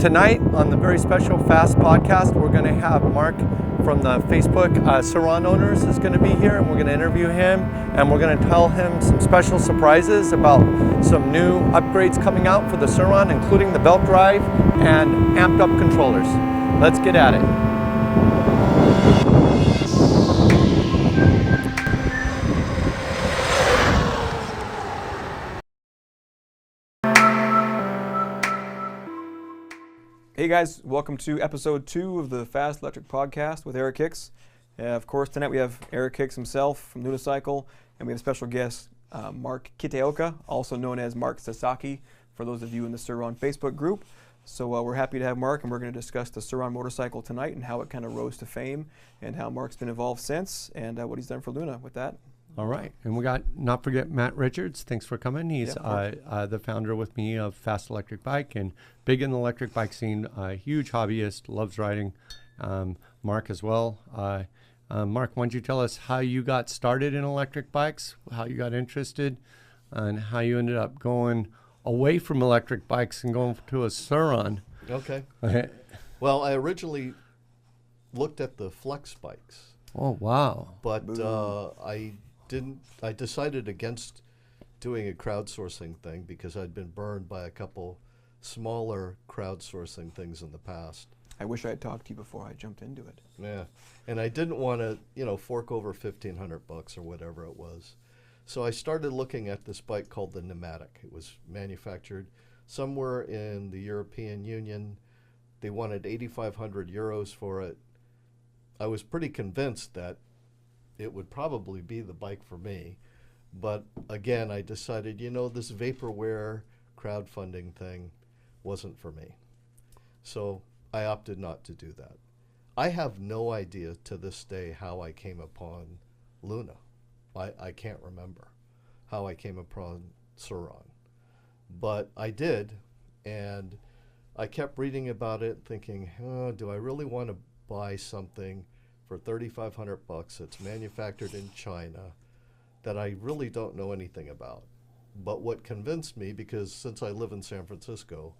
Tonight on the very special Fast podcast, we're going to have Mark from the Facebook Sur Ron Owners is going to be here, and we're going to interview him, and we're going to tell him some special surprises about some new upgrades coming out for the Sur Ron, including the belt drive and amped up controllers. Let's get at it. Hey guys, welcome to episode 2 of the Fast Electric Podcast with HIcks. Of course, tonight we have HIcks himself from Unicycle, and we have a special guest, Mark Kitaoka, also known as Mark Sasaki, for those of you in the Sur Ron Facebook group. So we're happy to have Mark, and we're going to discuss the Sur Ron motorcycle tonight and how it kind of rose to fame, and how Mark's been involved since, and what he's done for Luna with that. All right, and we got, not forget, Matt Richards. Thanks for coming. He's the founder with me of Fast Electric Bike and big in the electric bike scene, huge hobbyist, loves riding. Mark as well. Mark, why don't you tell us how you got started in electric bikes, how you got interested, and how you ended up going away from electric bikes and going to a Sur Ron. Okay. Well, I originally looked at the flex bikes. Oh, wow. But I decided against doing a crowdsourcing thing because I'd been burned by a couple smaller crowdsourcing things in the past. I wish I had talked to you before I jumped into it. Yeah, and I didn't want to, fork over $1,500 or whatever it was. So I started looking at this bike called the Pneumatic. It was manufactured somewhere in the European Union. They wanted 8,500 euros for it. I was pretty convinced that it would probably be the bike for me. But again, I decided, this vaporware crowdfunding thing wasn't for me. So I opted not to do that. I have no idea to this day how I came upon Luna. I can't remember how I came upon Sur Ron. But I did, and I kept reading about it thinking, do I really want to buy something for $3,500 that's manufactured in China that I really don't know anything about? But what convinced me, because since I live in San Francisco,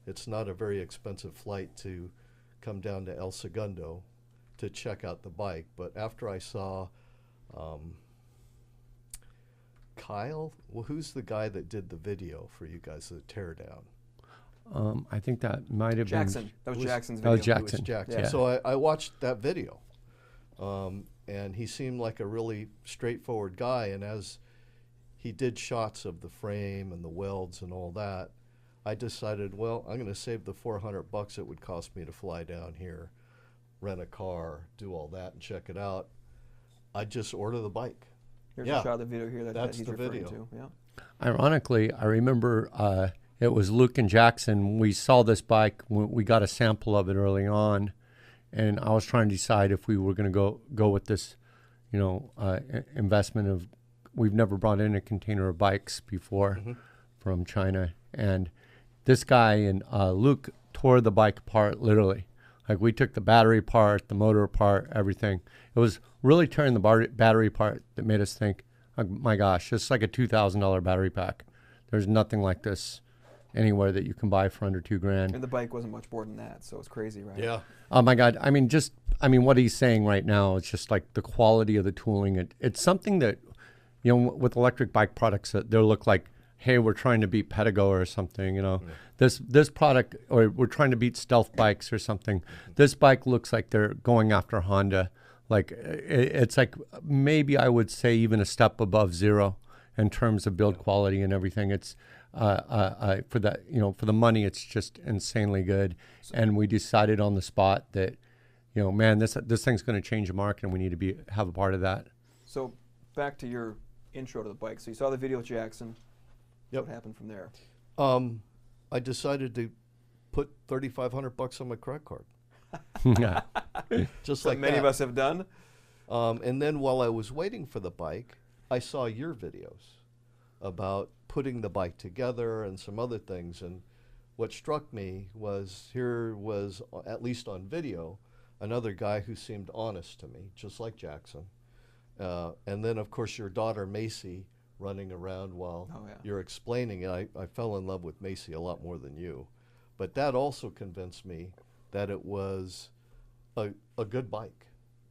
it's not a very expensive flight to come down to El Segundo to check out the bike. But after I saw Kyle, who's the guy that did the video for you guys, the teardown? I think that might have Jackson. been... That was Jackson's video. video. Oh, Jackson. It was Jackson. Yeah. So I watched that video. And he seemed like a really straightforward guy. And as he did shots of the frame and the welds and all that, I decided, well, I'm going to save the $400 it would cost me to fly down here, rent a car, do all that, and check it out. I just order the bike. Here's a shot of the video here that he's referring to. Yeah. Ironically, I remember it was Luke and Jackson. We saw this bike. We got a sample of it early on, and I was trying to decide if we were going to go with this, investment of. We've never brought in a container of bikes before from China, and this guy and Luke tore the bike apart literally. Like, we took the battery apart, the motor apart, everything. It was really tearing the battery apart that made us think, oh my gosh, it's like a $2,000 battery pack. There's nothing like this anywhere that you can buy for under $2,000. And the bike wasn't much more than that, so it's crazy, right? Yeah. Oh my God. I mean, what he's saying right now, it's just like the quality of the tooling. It's something that, with electric bike products, that they'll look like, hey, we're trying to beat Pedigo or something, This product, or we're trying to beat stealth bikes or something. This bike looks like they're going after Honda. Like, it's like maybe I would say even a step above zero in terms of build quality and everything. It's for that, for the money, it's just insanely good. And we decided on the spot that, man, this thing's going to change the market, and we need to have a part of that. So back to your intro to the bike. So you saw the video with Jackson. Yep. What happened from there? I decided to put $3,500 on my credit card. Just like many of us have done. And then while I was waiting for the bike, I saw your videos about putting the bike together and some other things. And what struck me was here was, at least on video, another guy who seemed honest to me, just like Jackson. And then, of course, your daughter, Macy, running around while you're explaining it. I fell in love with Macy a lot more than you. But that also convinced me that it was a good bike.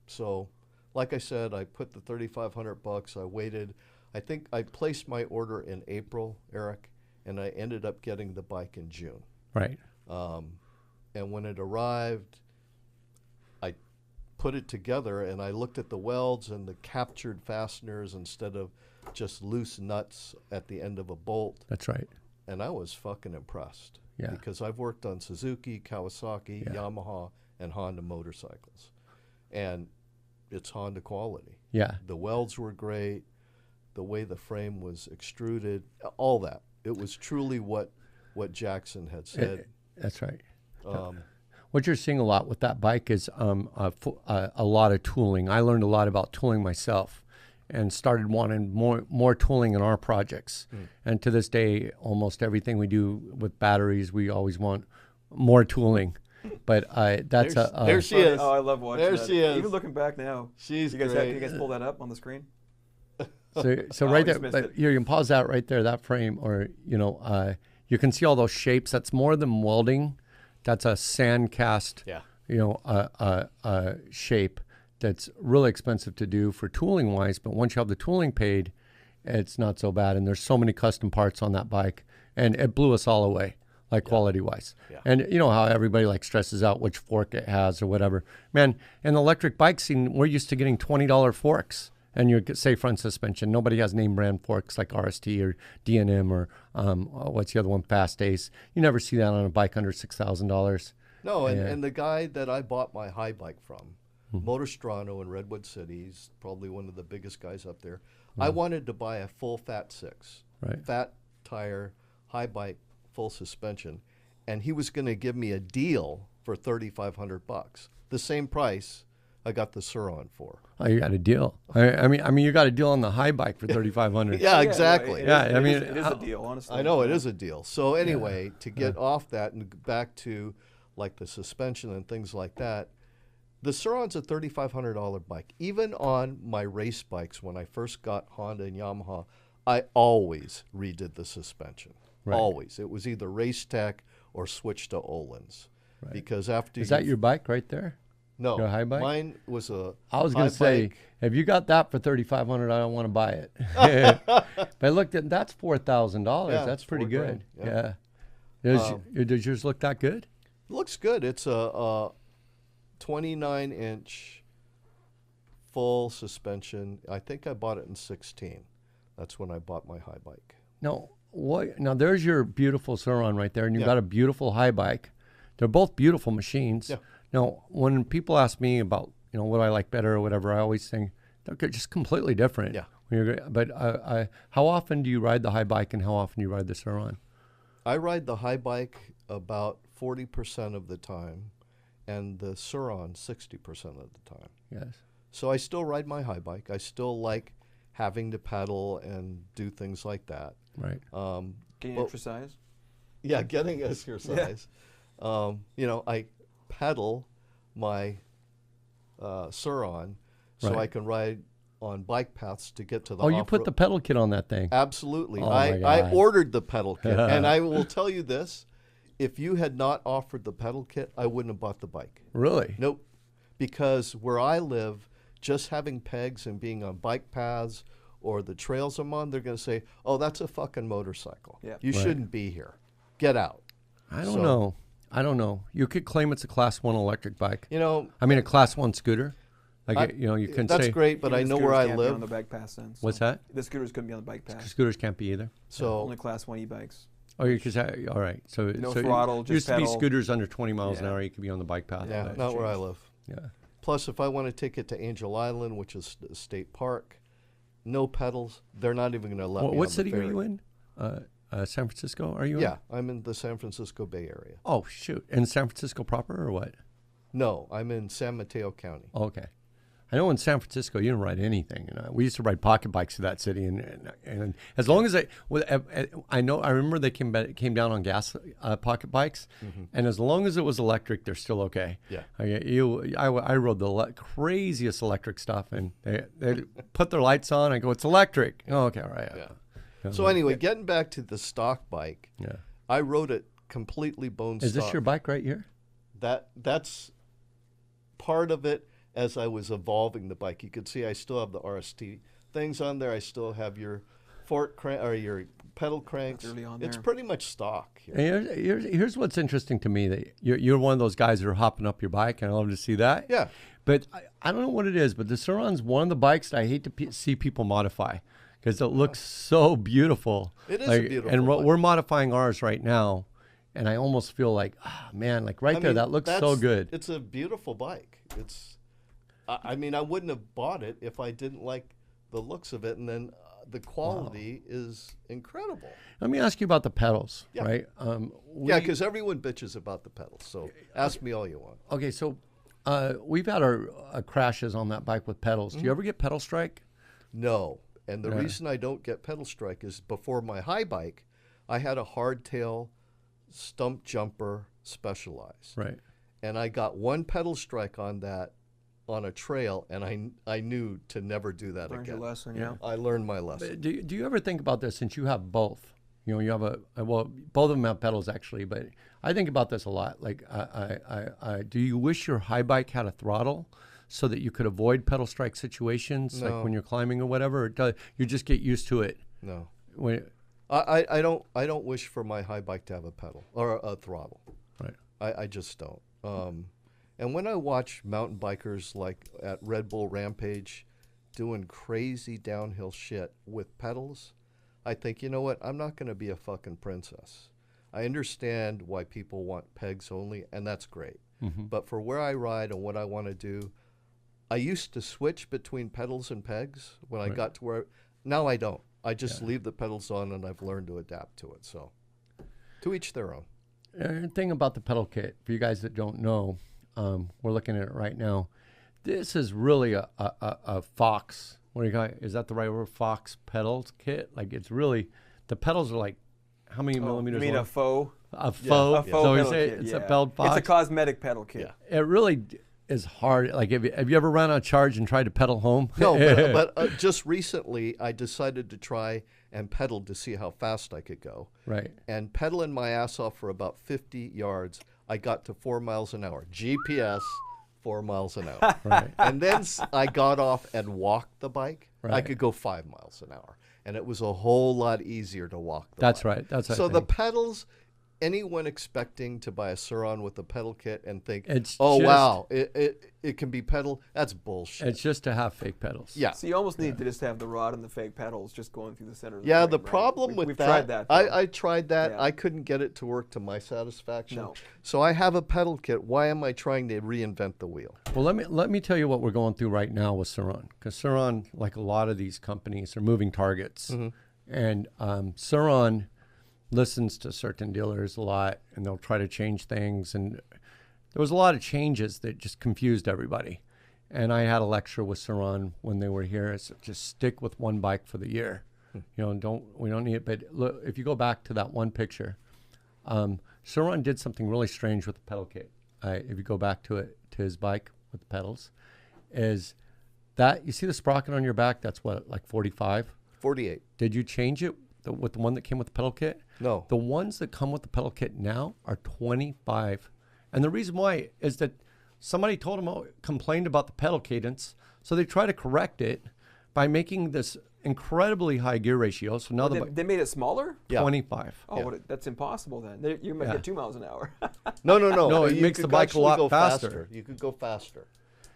So, like I said, I put the $3,500. I waited. I think I placed my order in April, Eric, and I ended up getting the bike in June. Right. And when it arrived, I put it together and I looked at the welds and the captured fasteners instead of just loose nuts at the end of a bolt. That's right. And I was fucking impressed. Yeah. Because I've worked on Suzuki, Kawasaki, Yamaha, and Honda motorcycles. And it's Honda quality. Yeah. The welds were great. The way the frame was extruded, all that. It was truly what Jackson had said. That's right. What you're seeing a lot with that bike is a lot of tooling. I learned a lot about tooling myself and started wanting more tooling in our projects. And to this day, almost everything we do with batteries, we always want more tooling. But that's there she is. Oh, I love watching there that. She is. Even looking back now. She's great. great. Can you guys pull that up on the screen? So right there, but you can pause that right there, that frame, or you can see all those shapes. That's more than welding. That's a sand cast, shape that's really expensive to do for tooling wise. But once you have the tooling paid, it's not so bad. And there's so many custom parts on that bike, and it blew us all away, like quality wise. Yeah. And you know how everybody like stresses out which fork it has or whatever. Man, in the electric bike scene, we're used to getting $20 forks. And you say front suspension. Nobody has name brand forks like RST or D&M or what's the other one, Fast Ace. You never see that on a bike under $6,000. No, and the guy that I bought my Haibike from, Motorstrano in Redwood City, he's probably one of the biggest guys up there. I wanted to buy a full fat 6, fat tire, Haibike, full suspension, and he was going to give me a deal for $3,500, the same price I got the Sur Ron for. Oh, you got a deal. I mean, you got a deal on the Haibike for $3,500. Yeah, exactly. It is a deal, honestly. I know it is a deal. So anyway, to get off that and back to like the suspension and things like that, the Sur Ron's a $3,500 bike. Even on my race bikes, when I first got Honda and Yamaha, I always redid the suspension. Right. Always. It was either Race Tech or switch to Öhlins. Right. Because after is that your bike right there? No, your Haibike? Mine was a I was going to say, if you got that for $3,500, I don't want to buy it. But look, that's $4,000. Yeah, that's pretty good. Yeah. Does yours look that good? It looks good. It's a 29-inch full suspension. I think I bought it in 16. That's when I bought my Haibike. No, now there's your beautiful Sur Ron right there, and you've got a beautiful Haibike. They're both beautiful machines. Yeah. Now, when people ask me about, what I like better or whatever, I always think they're just completely different. Yeah. But how often do you ride the Haibike and how often do you ride the Sur Ron? I ride the Haibike about 40% of the time and the Sur Ron 60% of the time. Yes. So I still ride my Haibike. I still like having to pedal and do things like that. Right. Getting exercise? Yeah, getting exercise. Yeah. I pedal my Sur Ron so I can ride on bike paths to get to the you put the pedal kit on that thing? Absolutely. Oh I ordered the pedal kit. And I will tell you this, if you had not offered the pedal kit, I wouldn't have bought the bike. Really? Nope. Because where I live, just having pegs and being on bike paths or the trails I'm on, they're going to say, oh, that's a fucking motorcycle. Yeah. You shouldn't be here. Get out. I don't know. You could claim it's a Class 1 electric bike. I mean, a Class 1 scooter. Like, you can that's say. That's great, but I know where I live. On the bike path then, so what's that? The scooters couldn't be on the bike path. Scooters can't be either. So only Class 1 e-bikes. Oh, you could say, all right. So no throttle, just used to pedal. be scooters under 20 miles an hour. You could be on the bike path. Yeah, not where I live. Yeah. Plus, if I want to take it to Angel Island, which is a state park, no pedals. They're not even going to let me. What city are you in? San Francisco? Are you in? Yeah, I'm in the San Francisco Bay Area. Oh, shoot. In San Francisco proper or what? No, I'm in San Mateo County. Oh, okay. I know in San Francisco you don't ride anything. We used to ride pocket bikes to that city, and as long as I remember they came down on gas pocket bikes, and as long as it was electric, they're still okay. Yeah. I rode the craziest electric stuff, and they put their lights on. I go, it's electric. Oh, okay, all right. Yeah. So anyway, getting back to the stock bike, I rode it completely bone Is stock. this your bike right here? That's part of it as I was evolving the bike. You could see I still have the RST things on there. I still have your fork crank or your pedal cranks. That's early on It's there. pretty much stock. Here. And here's what's interesting to me, that you're one of those guys that are hopping up your bike, and I love to see that. Yeah. But I don't know what it is, but the Sur Ron's one of the bikes that I hate to see people modify, because it looks so beautiful. It is a beautiful and bike. we're modifying ours right now, and I almost feel like, man, like right there, that looks so good. It's a beautiful bike. I mean, I wouldn't have bought it if I didn't like the looks of it, and then the quality is incredible. Let me ask you about the pedals, Yeah. right? Yeah, because everyone bitches about the pedals, so ask me all you want. Okay, so we've had our crashes on that bike with pedals. Do you ever get pedal strike? No, and the reason I don't get pedal strike is before my Haibike, I had a hardtail stump jumper Specialized. Right. And I got one pedal strike on that on a trail, and I knew to never do that Learned your again. lesson, yeah. I learned my lesson. Do you ever think about this, since you have both? You know, you have well, both of them have pedals actually, but I think about this a lot. Like, do you wish your Haibike had a throttle so that you could avoid pedal strike situations, like No. when you're climbing or whatever? Or you just get used to it? No. When, I don't wish for my Haibike to have a pedal or a throttle. right. I just don't. And when I watch mountain bikers like at Red Bull Rampage doing crazy downhill shit with pedals, I think, you know what? I'm not going to be a fucking princess. I understand why people want pegs only, and that's great. Mm-hmm. But for where I ride and what I want to do, I used to switch between pedals and pegs when I Right. got to where, now I don't. I just leave the pedals on, and I've learned to adapt to it. So to each their own. Thing about the pedal kit, for you guys that don't know, we're looking at it right now. This is really a Fox. What do you got? Is that the right word? Fox pedals kit? Like, it's really, the pedals are like, how many millimeters You mean long? a faux? A faux. A faux So pedal it's kit, it's yeah. a pedal Fox. It's a cosmetic pedal kit. Yeah. It really is hard. Like, have you ever run on a charge and tried to pedal home? No, but just recently I decided to try and pedal to see how fast I could go. Right. And pedaling my ass off for about 50 yards, I got to 4 miles an hour. GPS, 4 miles an hour. Right. And then I got off and walked the bike. I Right. could go 5 miles an hour. And it was a whole lot easier to walk the That's bike. right. That's what So I the think. pedals, anyone expecting to buy a Sur Ron with a pedal kit and think, It's oh, just- wow, it can be pedal, that's bullshit. It's just to have fake pedals. Yeah. So you almost need to just have the rod and the fake pedals just going through the center of the Yeah, frame, the right? problem with We've that, tried that. though. I tried that. Yeah. I couldn't get it to work to my satisfaction. No. So I have a pedal kit. Why am I trying to reinvent the wheel? Well, let me tell you what we're going through right now with Sur Ron, because Sur Ron, like a lot of these companies, are moving targets, and Sur Ron listens to certain dealers a lot, and they'll try to change things. And there was a lot of changes that just confused everybody. And I had a lecture with Sur Ron when they were here. It's just stick with one bike for the year. You know, we don't need it. But look, if you go back to that one picture, Sur Ron did something really strange with the pedal kit. If you go back to it, to his bike with the pedals, is that you see the sprocket on your back? That's what, like 45? 48. Did you change it with the one that came with the pedal kit? No. The ones that come with the pedal kit now are 25. And the reason why is that somebody told them, complained about the pedal cadence, so they try to correct it by making this incredibly high gear ratio. So now They made it smaller? Yeah. 25. Oh, Yeah. well, that's impossible then. You might Yeah. get 2 miles an hour. No. No, it You makes the could bike a actually lot go faster. You could go faster.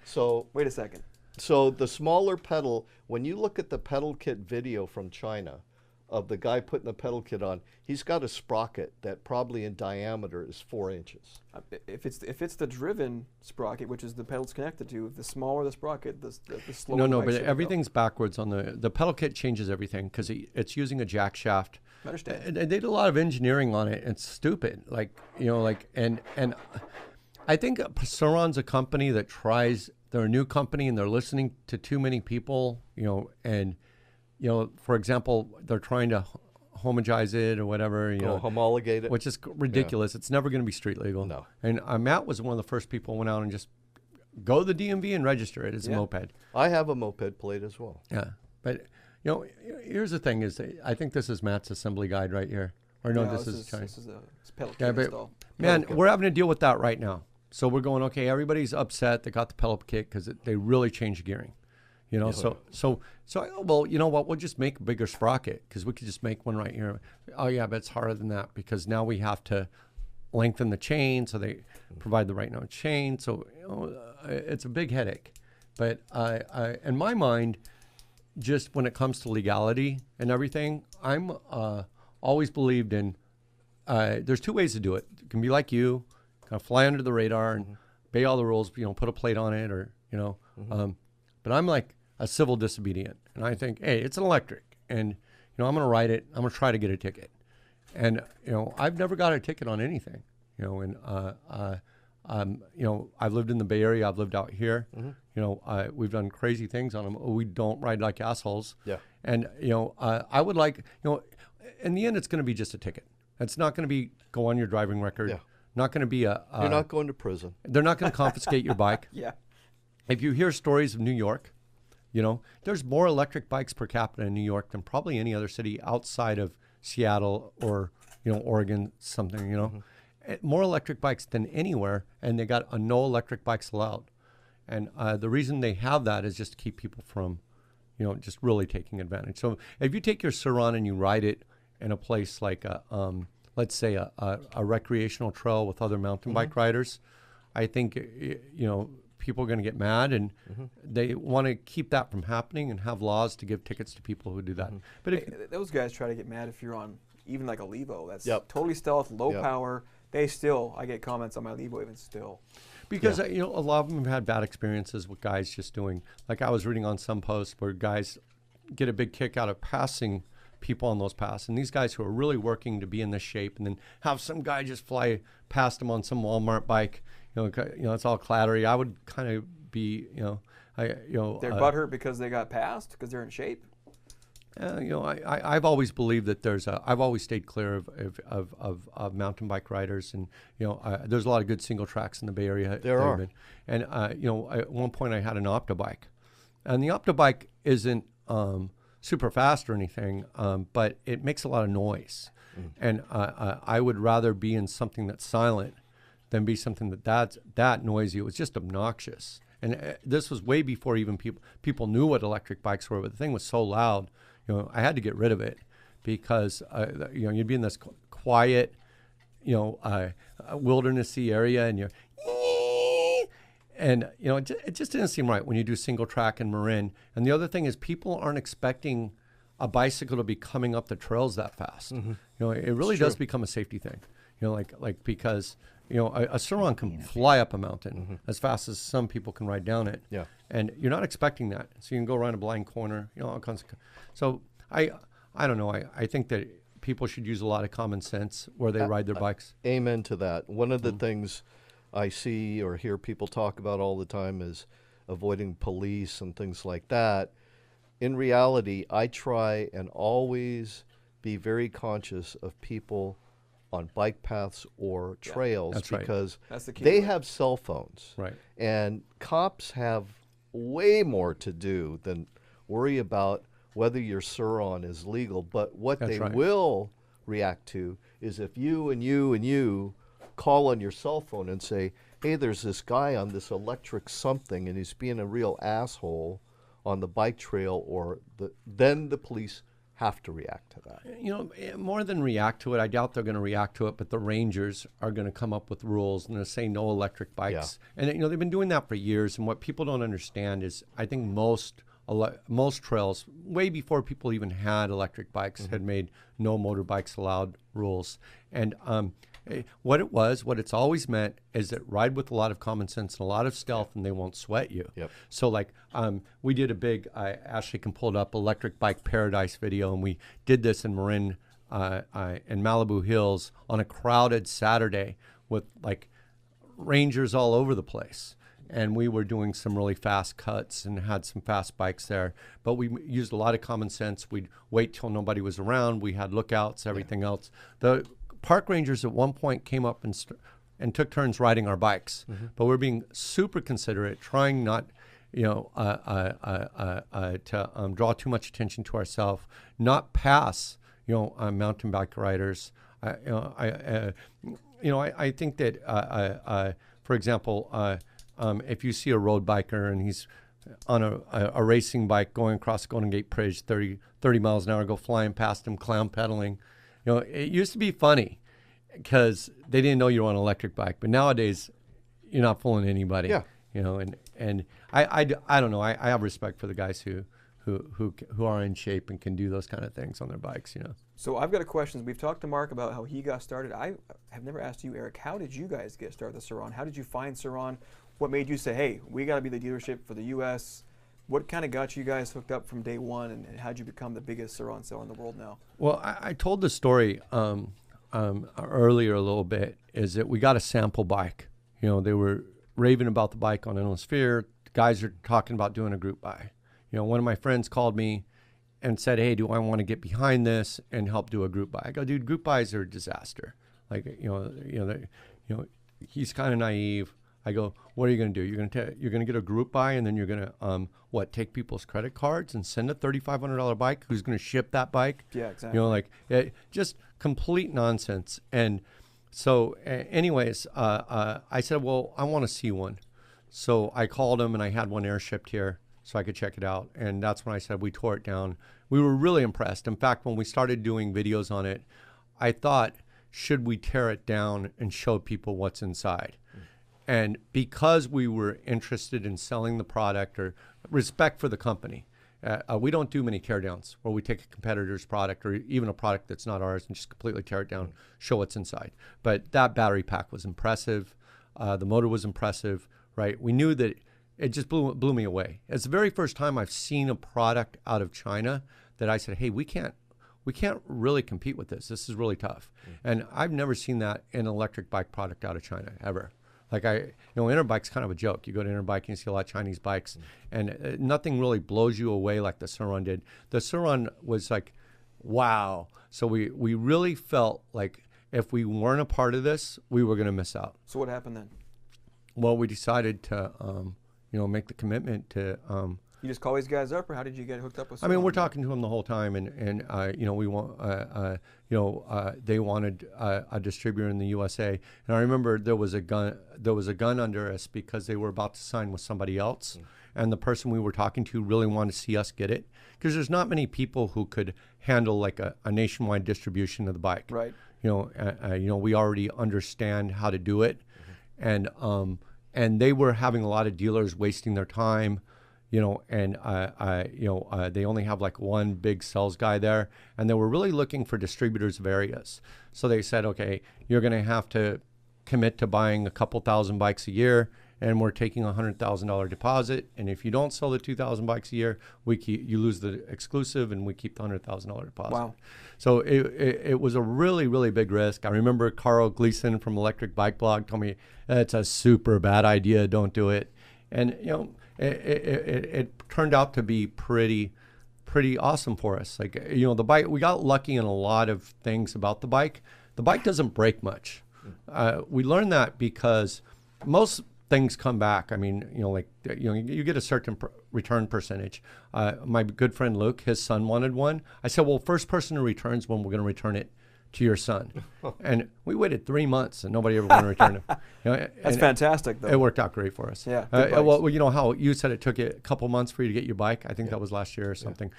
So Wait a second. the smaller pedal, when you look at the pedal kit video from China of the guy putting the pedal kit on, he's got a sprocket that probably in diameter is 4 inches. If it's the driven sprocket, which is the pedals connected to, the smaller the sprocket, the slower. No, the bike but should go. everything's backwards on the pedal kit. Changes everything because it's using a jack shaft. I understand. And they did a lot of engineering on it. It's stupid. And I think Sur Ron's a company that tries. They're a new company and they're listening to too many people. For example, they're trying to homogenize it or whatever. Homologate it. Which is ridiculous. It's never going to be street legal. No. And Matt was one of the first people who went out and just go to the DMV and register it as a moped. I have a moped plate as well. Yeah, but here's the thing: is I think this is Matt's assembly guide right here. Or no, No, this is Chinese. This is a pedal Yeah, kit but install. man, Okay. we're having to deal with that right now. So we're going, okay, everybody's upset. They got the pellet kit because they really changed gearing. You know, so well, you know what? We'll just make a bigger sprocket because we could just make one right here. Oh yeah, but it's harder than that because now we have to lengthen the chain so they provide the right amount of chain. So you know, it's a big headache. But in my mind, just when it comes to legality and everything, I'm always believed in. There's two ways to do it. It can be like you, kind of fly under the radar and obey all the rules. You know, put a plate on it, or you know. But I'm like a civil disobedient, and I think, hey, it's an electric, and you know, I'm going to ride it. I'm going to try to get a ticket, and you know, I've never got a ticket on anything. You know, and you know, I've lived in the Bay Area. I've lived out here. You know, we've done crazy things on them. We don't ride like assholes. Yeah. And you know, I would like, you know, in the end, it's going to be just a ticket. It's not going to be go on your driving record. Yeah. Not going to be a. You're not going to prison. They're not going to confiscate your bike. Yeah. If you hear stories of New York, you know, there's more electric bikes per capita in New York than probably any other city outside of Seattle or, you know, Oregon, something, you know. More electric bikes than anywhere, and they got a no electric bikes allowed. And the reason they have that is just to keep people from, you know, just really taking advantage. So if you take your Sur Ron and you ride it in a place like, let's say, a recreational trail with other mountain bike riders, I think, you know, people are going to get mad, and they want to keep that from happening and have laws to give tickets to people who do that. But if, Those guys try to get mad if you're on even like a Levo. That's Yep. totally stealth, low Yep. power. I get comments on my Levo even still. because you know, a lot of them have had bad experiences with guys just doing, like I was reading on some posts where guys get a big kick out of passing people on those paths, and these guys who are really working to be in this shape, and then have some guy just fly past them on some Walmart bike. You know, it's all clattery. I would kind of be, you know, They're butthurt because they got passed because they're in shape. you know, I've always believed that I've always stayed clear of mountain bike riders, and you know, there's a lot of good single tracks in the Bay Area. There are. David. And you know, at one point I had an Optibike, and the Optibike isn't super fast or anything, but it makes a lot of noise, and I would rather be in something that's silent than be something that's that noisy. It was just obnoxious. And this was way before even people knew what electric bikes were, but the thing was so loud, you know, I had to get rid of it because, you know, you'd be in this quiet, you know, wildernessy area, and you're, and, you know, it just didn't seem right when you do single track in Marin. And the other thing is people aren't expecting a bicycle to be coming up the trails that fast. You know, it really does become a safety thing, you know, like because, you know, a surron can fly up a mountain as fast as some people can ride down it. Yeah. And you're not expecting that. So you can go around a blind corner, you know, all kinds of. So I don't know. I think that people should use a lot of common sense where they ride their bikes. Amen to that. One of the things I see or hear people talk about all the time is avoiding police and things like that. In reality, I try and always be very conscious of people on bike paths or trails that's right. because That's the key they to it. have cell phones. Right. And cops have way more to do than worry about whether your surron is legal. But what That's they right. will react to is if you and you and you call on your cell phone and say, hey, there's this guy on this electric something and he's being a real asshole on the bike trail, or then the police have to react to that. You know, more than react to it, I doubt they're going to react to it, but the rangers are going to come up with rules and they'll say no electric bikes. And, you know, they've been doing that for years. And what people don't understand is I think most trails, way before people even had electric bikes, had made no motorbikes allowed rules. And what it's always meant is that ride with a lot of common sense and a lot of stealth, and they won't sweat you. Yep. So like we did a big, Ashley can pull it up, electric bike paradise video, and we did this in Marin in Malibu Hills on a crowded Saturday with like rangers all over the place. And we were doing some really fast cuts and had some fast bikes there. But we used a lot of common sense. We'd wait till nobody was around. We had lookouts, everything else. The park rangers at one point came up and took turns riding our bikes. But we're being super considerate, trying not, you know, to draw too much attention to ourselves, not pass, you know, mountain bike riders. I think that, for example, if you see a road biker and he's on a racing bike going across the Golden Gate Bridge 30 miles an hour, go flying past him, clown pedaling. It used to be funny because they didn't know you were on an electric bike, but nowadays you're not fooling anybody. Yeah. And I don't know. I have respect for the guys who are in shape and can do those kind of things on their bikes. So I've got a question. We've talked to Mark about how he got started. I have never asked you, Eric, how did you guys get started with Sur Ron? How did you find Sur Ron? What made you say, hey, we got to be the dealership for the U.S.? What kind of got you guys hooked up from day one, and how did you become the biggest Sur Ron seller in the world now? Well, I told the story earlier a little bit, is that we got a sample bike. They were raving about the bike on Endless Sphere. The guys are talking about doing a group buy. One of my friends called me and said, hey, do I want to get behind this and help do a group buy? I go, dude, group buys are a disaster. He's kind of naive. I go, what are you going to do? You're going to get a group buy, and then you're going to take people's credit cards and send a $3,500 bike? Who's going to ship that bike? Yeah, exactly. Just complete nonsense. And so, anyways, I said, well, I want to see one. So I called him, and I had one air shipped here so I could check it out. And that's when I said we tore it down. We were really impressed. In fact, when we started doing videos on it, I thought, should we tear it down and show people what's inside? And because we were interested in selling the product, or respect for the company, we don't do many teardowns where we take a competitor's product or even a product that's not ours and just completely tear it down, show what's inside. But that battery pack was impressive. The motor was impressive, right? We knew that it just blew me away. It's the very first time I've seen a product out of China that I said, hey, we can't really compete with this. This is really tough. And I've never seen that in an electric bike product out of China, ever. Interbike's kind of a joke. You go to Interbike and you see a lot of Chinese bikes, and nothing really blows you away like the Sur Ron did. The Sur Ron was like, wow. So we really felt like if we weren't a part of this, we were going to miss out. So what happened then? Well, we decided to, make the commitment to. You just call these guys up, or how did you get hooked up with Sur Ron? We're talking to them the whole time, and we want, they wanted a distributor in the USA, and I remember there was a gun under us because they were about to sign with somebody else, and the person we were talking to really wanted to see us get it, because there's not many people who could handle like a nationwide distribution of the bike. Right. We already understand how to do it, and they were having a lot of dealers wasting their time. They only have like one big sales guy there, and they were really looking for distributors of areas. So they said, okay, you're going to have to commit to buying a couple thousand bikes a year, and we're taking $100,000 deposit. And if you don't sell the 2,000 bikes a year, you lose the exclusive, and we keep the $100,000 deposit. Wow. So it was a really, really big risk. I remember Carl Gleason from Electric Bike Blog told me, it's a super bad idea, don't do it. And, it turned out to be pretty awesome for us. The bike, we got lucky in a lot of things about the bike. The bike doesn't break much. We learned that because most things come back. You get a certain return percentage. My good friend Luke, his son wanted one. I said, well, first person to return is when we're going to return it to your son. And we waited 3 months and nobody ever wanted to return it. That's fantastic, though. It worked out great for us. Yeah. How you said it took you a couple months for you to get your bike. I think that was last year or something.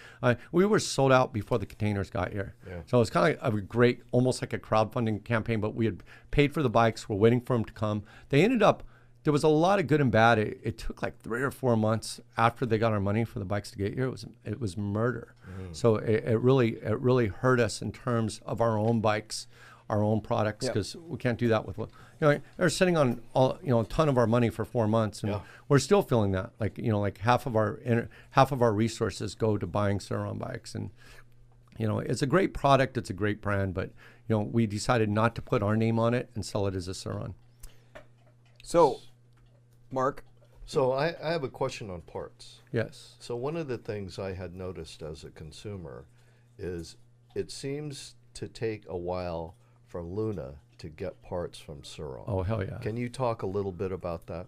We were sold out before the containers got here. Yeah. So it was kind of a great, almost like a crowdfunding campaign, but we had paid for the bikes. We're waiting for them to come. They ended up, there was a lot of good and bad. It took like 3 or 4 months after they got our money for the bikes to get here. It was murder. So it really hurt us in terms of our own bikes, our own products, because we can't do that with they're sitting on a ton of our money for 4 months, and we're still feeling that. Like half of our resources go to buying Sur Ron bikes, and it's a great product, it's a great brand, but we decided not to put our name on it and sell it as a Sur Ron. So, Mark. So I have a question on parts. Yes. So one of the things I had noticed as a consumer is it seems to take a while for Luna to get parts from Sur Ron. Oh, hell yeah. Can you talk a little bit about that?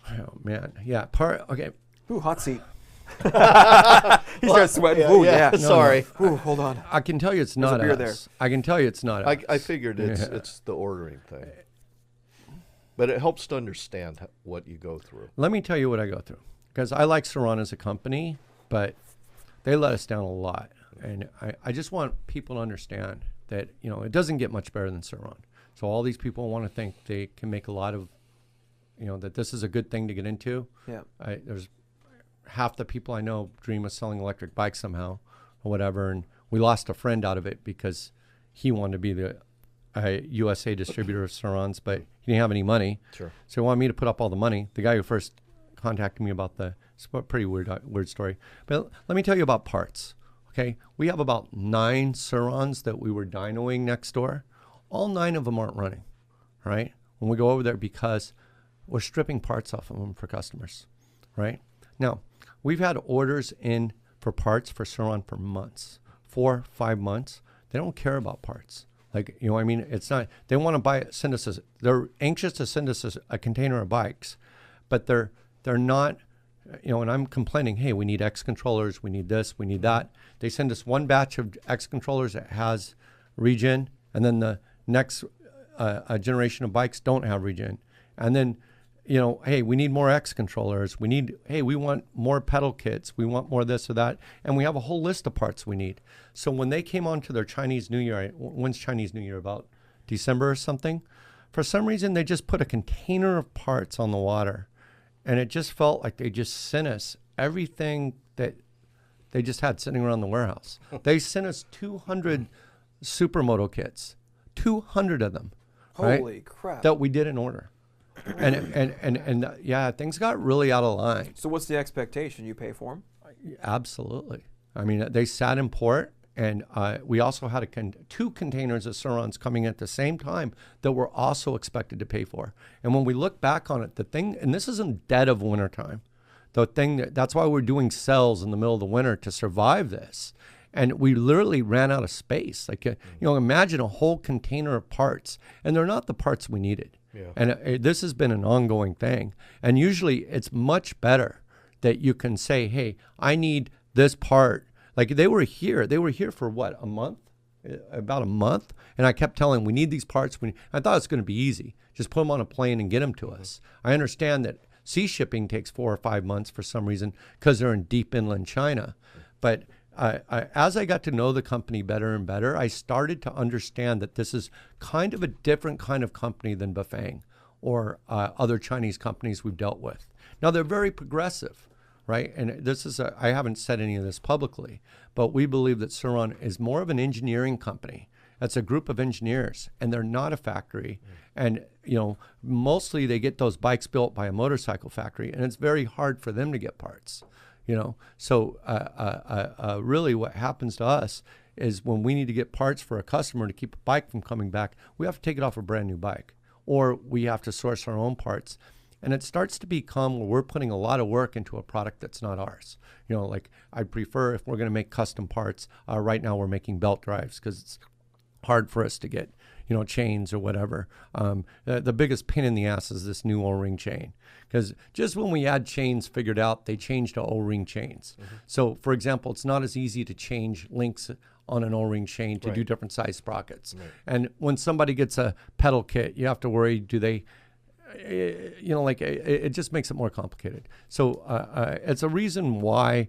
Oh, man. Yeah. Okay. Ooh, hot seat. He starts sweating. Yeah, Ooh, yeah. yeah. Sorry. Ooh, hold on. I can tell you it's There's not a beer us. there. I can tell you it's not us. I figured it's the ordering thing. But it helps to understand what you go through. Let me tell you what I go through. Because I like Sur Ron as a company, but they let us down a lot. And I just want people to understand that, you know, it doesn't get much better than Sur Ron. So all these people want to think they can make a lot of, you know, that this is a good thing to get into. Yeah. There's half the people I know dream of selling electric bikes somehow or whatever. And we lost a friend out of it because he wanted to be the USA distributor of Sur Rons, but he didn't have any money. Sure. So he wanted me to put up all the money. The guy who first contacted me about it's a pretty weird story. But let me tell you about parts. Okay, we have about 9 Sur Rons that we were dynoing next door. All 9 of them aren't running, right? When we go over there because we're stripping parts off of them for customers, right? Now, we've had orders in for parts for Sur Ron for months, 4, 5 months. They don't care about parts. Like, you know what I mean? It's not, they want to send us, they're anxious to send us a container of bikes, but they're not, you know, and I'm complaining, hey, we need X controllers, we need this, we need that. They send us one batch of X controllers that has regen, and then the next generation of bikes don't have regen. And then, you know, hey, we need more X controllers. We want more pedal kits. We want more this or that. And we have a whole list of parts we need. So when they came on to their Chinese New Year, when's Chinese New Year? About December or something? For some reason, they just put a container of parts on the water. And it just felt like they just sent us everything that they just had sitting around the warehouse. They sent us 200 supermoto kits, 200 of them. Holy right, crap. that we didn't order. And yeah, things got really out of line. So what's the expectation? You pay for them? Absolutely. I mean, they sat in port, and we also had 2 containers of Sur Rons coming at the same time that we're also expected to pay for. And when we look back on it, the thing, and this isn't dead of wintertime, that's why we're doing cells in the middle of the winter to survive this. And we literally ran out of space. Like, you know, imagine a whole container of parts, and they're not the parts we needed. Yeah. And this has been an ongoing thing. And usually it's much better that you can say, hey, I need this part. Like they were here for what, a month? About a month. And I kept telling them, we need these parts. I thought it was going to be easy. Just put them on a plane and get them to us. I understand that sea shipping takes 4 or 5 months for some reason because they're in deep inland China. But as I got to know the company better and better, I started to understand that this is kind of a different kind of company than Bafang or other Chinese companies we've dealt with. Now, they're very progressive, right? And this is, I haven't said any of this publicly, but we believe that Sur Ron is more of an engineering company. That's a group of engineers, and they're not a factory. And, you know, mostly they get those bikes built by a motorcycle factory, and it's very hard for them to get parts. You know, so really what happens to us is when we need to get parts for a customer to keep a bike from coming back, we have to take it off a brand new bike, or we have to source our own parts. And it starts to become where we're putting a lot of work into a product that's not ours. You know, like I'd prefer if we're going to make custom parts, right now we're making belt drives because it's hard for us to get, you know, chains or whatever. The biggest pain in the ass is this new O-ring chain. Because just when we had chains figured out, they changed to O-ring chains. Mm-hmm. So, for example, it's not as easy to change links on an O-ring chain to do different size sprockets. Right. And when somebody gets a pedal kit, you have to worry, do they, you know, like it just makes it more complicated. So it's a reason why,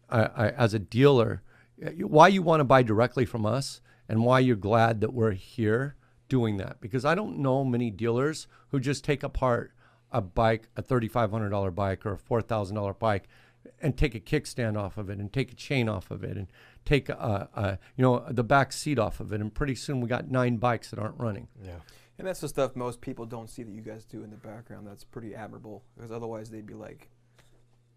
as a dealer, why you want to buy directly from us and why you're glad that we're here doing that. Because I don't know many dealers who just take apart a bike, a $3,500 bike or a $4,000 bike, and take a kickstand off of it and take a chain off of it and take you know, the back seat off of it, and pretty soon we got 9 bikes that aren't running. Yeah. And that's the stuff most people don't see that you guys do in the background. That's pretty admirable, because otherwise they'd be like,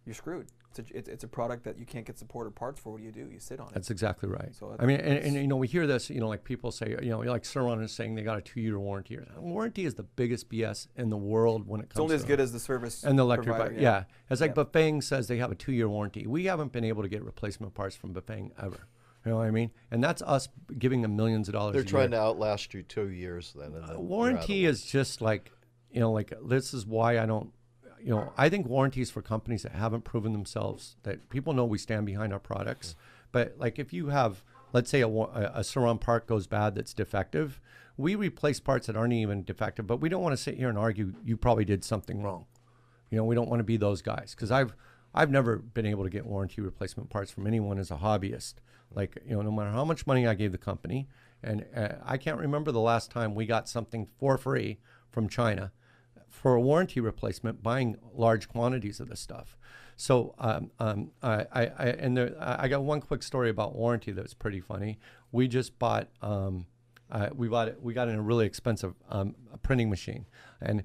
you're screwed. It's a product that you can't get support or parts for. What do? You sit on it. That's exactly right. So I mean, and you know, we hear this, you know, like people say, you know, like Sur Ron is saying they got a 2-year warranty. Warranty is the biggest BS in the world when it comes to it's only as good as the service and the electric provider, bike. Yeah. It's like Bafang says they have a 2-year warranty. We haven't been able to get replacement parts from Bafang ever. You know what I mean? And that's us giving them millions of dollars They're a trying year. to outlast you 2 years then. And then Warranty is just like, you know, like this is why I think warranties for companies that haven't proven themselves, that people know we stand behind our products. But like if you have, let's say a Sur Ron part goes bad that's defective, we replace parts that aren't even defective, but we don't want to sit here and argue you probably did something wrong. We don't want to be those guys, because I've never been able to get warranty replacement parts from anyone as a hobbyist. Like, no matter how much money I gave the company, and I can't remember the last time we got something for free from China for a warranty replacement, buying large quantities of this stuff. So I got one quick story about warranty that's pretty funny. We just bought we got in a really expensive printing machine, and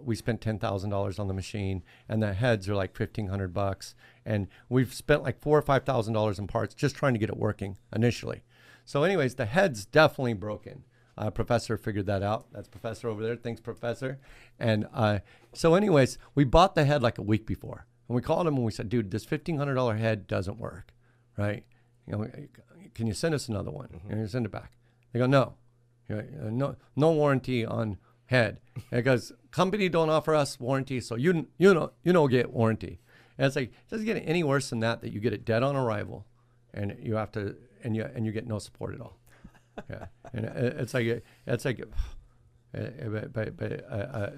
we spent $10,000 on the machine, and the heads are like $1,500, and we've spent like $4,000 or $5,000 in parts just trying to get it working initially. So anyways, the head's definitely broken. Professor figured that out. That's Professor over there. Thanks, Professor. And so anyways, we bought the head like a week before, and we called him and we said, dude, this $1,500 head doesn't work, right? Can you send us another one? And you send it back. They go, no. No warranty on head. Because company don't offer us warranty, so you don't get warranty. And it's like, it doesn't get any worse than that you get it dead on arrival, and you have to, and you get no support at all. Yeah, and it's like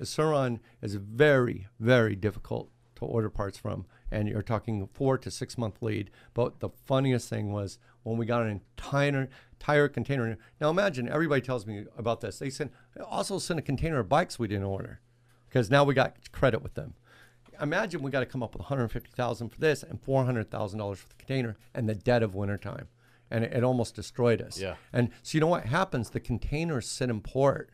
Sur Ron is very, very difficult to order parts from, and you're talking 4 to 6 month lead. But the funniest thing was when we got an entire container. Now imagine, everybody tells me about this. They also sent a container of bikes we didn't order, because now we got credit with them. Imagine we got to come up with $150,000 for this and $400,000 for the container in the dead of wintertime. And it almost destroyed us. Yeah. And so you know what happens? The containers sit in port,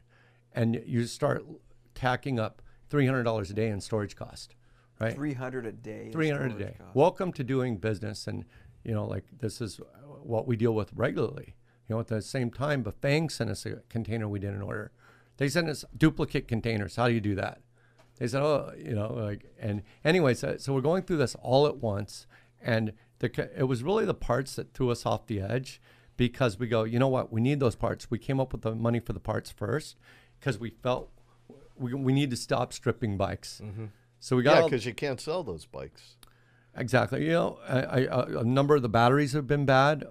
and you start tacking up $300 a day in storage cost, right? $300 a day. $300 a day. Cost. Welcome to doing business, and like this is what we deal with regularly. At the same time, Bafang sent us a container we didn't order. They sent us duplicate containers. How do you do that? They said, and anyways, so we're going through this all at once, and it was really the parts that threw us off the edge, because we go, you know what, we need those parts. We came up with the money for the parts first, because we felt we need to stop stripping bikes. So we got because you can't sell those bikes. Exactly. A number of the batteries have been bad.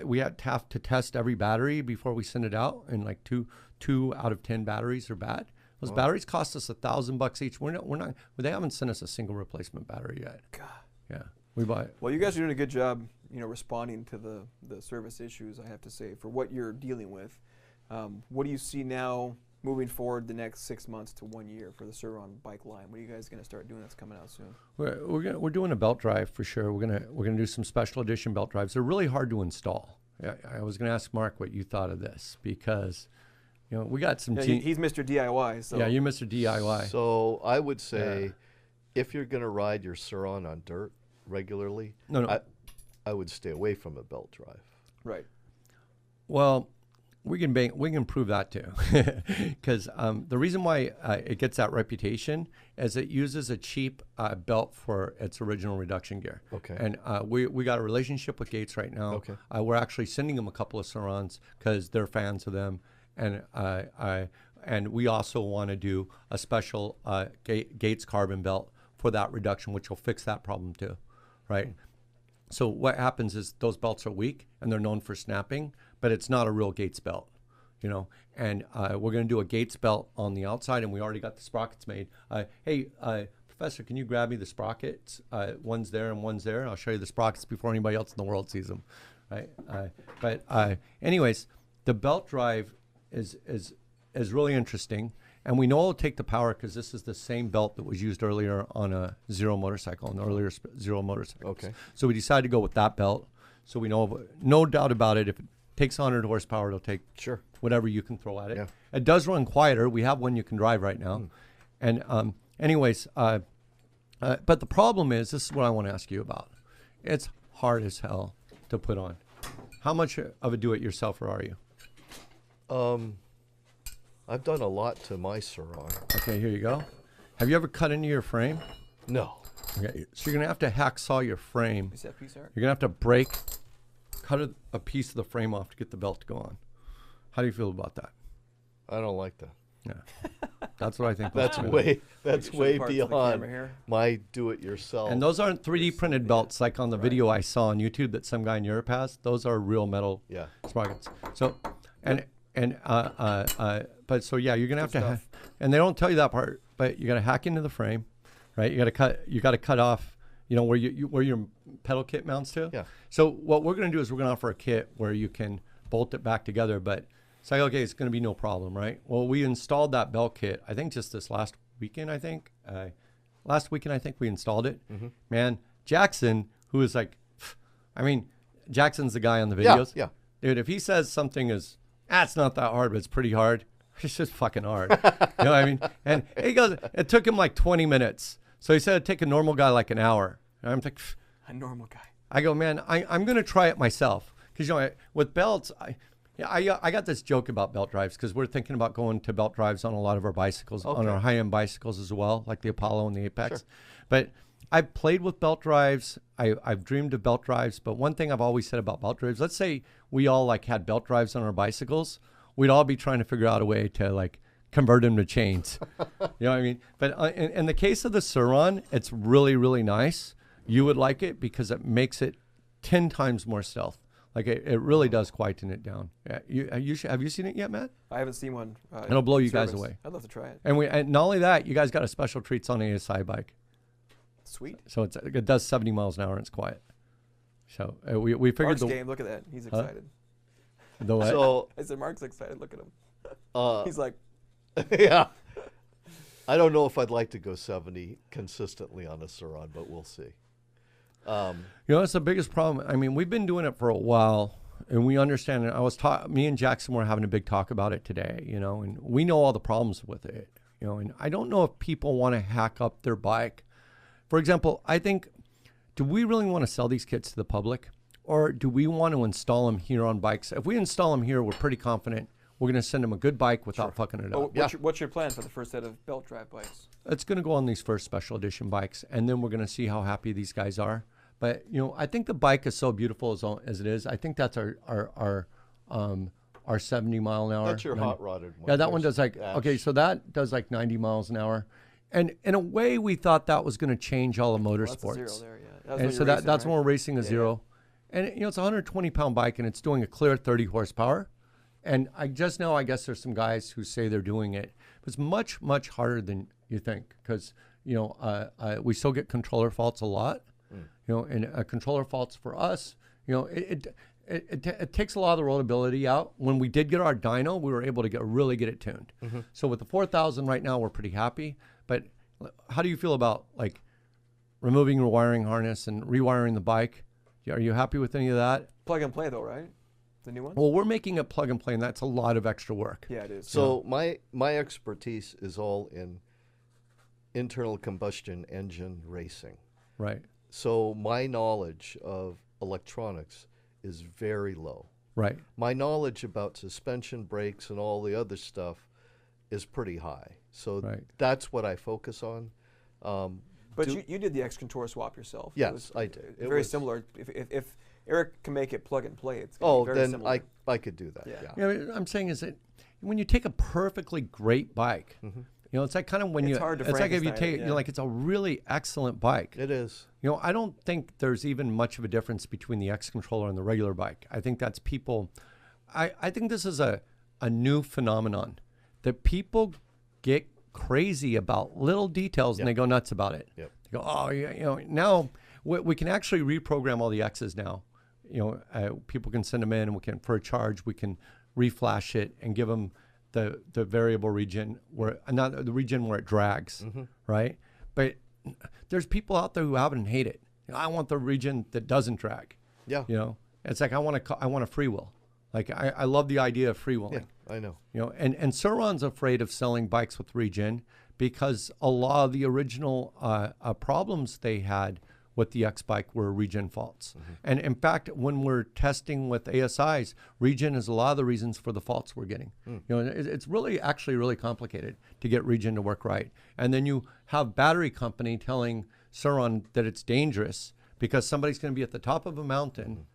We had to test every battery before we send it out, and like two out of 10 batteries are bad. Those batteries cost us $1,000 each. We're not. They haven't sent us a single replacement battery yet. God. Yeah. We buy it. Well, you guys are doing a good job, responding to the service issues, I have to say, for what you're dealing with. What do you see now moving forward the next 6 months to 1 year for the Sur Ron bike line? What are you guys going to start doing that's coming out soon? We're doing a belt drive for sure. We're gonna do some special edition belt drives. They're really hard to install. I was going to ask Mark what you thought of this, because we got some. He's Mr. DIY. So. Yeah, you're Mr. DIY. So I would say, if you're going to ride your Sur Ron on dirt regularly, I would stay away from a belt drive. Right. Well, we can prove that too, because the reason why it gets that reputation is it uses a cheap belt for its original reduction gear. Okay. And we got a relationship with Gates right now. Okay. We're actually sending them a couple of Sur Rons because they're fans of them, and we also want to do a special Gates carbon belt for that reduction, which will fix that problem too, right? So what happens is those belts are weak and they're known for snapping, but it's not a real Gates belt, and we're going to do a Gates belt on the outside, and we already got the sprockets made. Hey, Professor, can you grab me the sprockets? One's there and one's there. I'll show you the sprockets before anybody else in the world sees them, right? But anyways, the belt drive is really interesting. And we know it'll take the power because this is the same belt that was used earlier on a Zero motorcycle, an earlier Zero motorcycle. Okay. So we decided to go with that belt. So we know, no doubt about it, if it takes 100 horsepower, it'll take whatever you can throw at it. Yeah. It does run quieter. We have one you can drive right now. And anyways, but the problem is, this is what I want to ask you about. It's hard as hell to put on. How much of a do-it-yourselfer are you? I've done a lot to my Sur Ron. Okay, here you go. Have you ever cut into your frame? No. Okay, so you're going to have to hacksaw your frame. Is that piece art? You're going to have to cut a piece of the frame off to get the belt to go on. How do you feel about that? I don't like that. That's what I think. That's was way Show way parts of the beyond camera here. my do-it-yourself. And those aren't 3D printed belts like on the video I saw on YouTube that some guy in Europe has. Those are real metal sprockets. So, but so yeah, you're gonna have to, and they don't tell you that part, but you gotta hack into the frame, right? You gotta cut off, where where your pedal kit mounts to. Yeah. So what we're gonna do is we're gonna offer a kit where you can bolt it back together, but it's like, okay, it's gonna be no problem, right? Well, we installed that belt kit, I think just this last weekend, we installed it. Man, Jackson, who is like, Jackson's the guy on the videos. Yeah. Dude, if he says something is, it's not that hard, but it's pretty hard, it's just fucking hard. You know what I mean? And he goes, it took him like 20 minutes. So he said it'd take a normal guy like an hour. And I'm like, A normal guy. I go, man, I'm going to try it myself. Because, with belts, I got this joke about belt drives because we're thinking about going to belt drives on a lot of our bicycles, on our high-end bicycles as well, like the Apollo and the Apex. But I've played with belt drives. I've dreamed of belt drives. But one thing I've always said about belt drives, let's say we all had belt drives on our bicycles, we'd all be trying to figure out a way to convert them to chains. You know what I mean? But in the case of the Sur Ron, it's really, really nice. You would like it because it makes it 10 times more stealth. It really does quieten it down. Yeah, have you seen it yet, Matt? I haven't seen one. It'll blow you service. guys away. I'd love to try it. And not only that, you guys got a special treats on Haibike. Sweet. So it does 70 miles an hour and it's quiet. So we figured Mark's game. Look at that. He's excited. The what? So I said Mark's excited. Look at him. He's like, yeah. I don't know if I'd like to go 70 consistently on a Sur Ron, but we'll see. That's the biggest problem. We've been doing it for a while, and we understand it. Me and Jackson were having a big talk about it today, and we know all the problems with it, and I don't know if people want to hack up their bike. For example, I think, do we really want to sell these kits to the public, or do we want to install them here on bikes? If we install them here, we're pretty confident we're going to send them a good bike without fucking it up. What's your plan for the first set of belt drive bikes? It's going to go on these first special edition bikes, and then we're going to see how happy these guys are. But I think the bike is so beautiful as it is. I think that's our 70 mile an hour. That's your hot rodded one. Yeah, that one does so that does 90 miles an hour. And in a way, we thought that was going to change all of motorsports. That's a zero there, yeah. And so that's when we're racing a zero. And it's a 120-pound bike, and it's doing a clear 30 horsepower. And I guess there's some guys who say they're doing it. It's much, much harder than you think because, we still get controller faults a lot. And controller faults for us, it takes a lot of the rollability out. When we did get our dyno, we were able to really get it tuned. So with the 4000 right now, we're pretty happy. But how do you feel about removing your wiring harness and rewiring the bike? Are you happy with any of that? Plug and play though, right? The new one? Well, we're making it plug and play, and that's a lot of extra work. Yeah, it is. So my expertise is all in internal combustion engine racing. Right. So my knowledge of electronics is very low. Right. My knowledge about suspension, brakes, and all the other stuff is pretty high. So that's what I focus on. But you did the X-Contour swap yourself. Yes, I did. It very similar. If Eric can make it plug and play, it's going to be very similar. I could do that. Yeah. What I'm saying is that when you take a perfectly great bike, it's like kind of when it's hard to it's like if you Frankenstein take, it, it's a really excellent bike. It is. I don't think there's even much of a difference between the X controller and the regular bike. I think that's people. I think this is a new phenomenon that people get crazy about little details and they go nuts about it. Yep. They go, oh yeah, now we can actually reprogram all the X's now. People can send them in, and we can, for a charge, we can reflash it and give them the variable region not the region where it drags, right? But there's people out there who have it and hate it. I want the region that doesn't drag. Yeah. It's like I want a free will. Like I love the idea of free wheeling. Yeah, I know. And Sur Ron's afraid of selling bikes with regen because a lot of the original problems they had with the X bike were regen faults. And in fact, when we're testing with ASIs, regen is a lot of the reasons for the faults we're getting. It's actually really complicated to get regen to work right. And then you have battery company telling Sur Ron that it's dangerous because somebody's going to be at the top of a mountain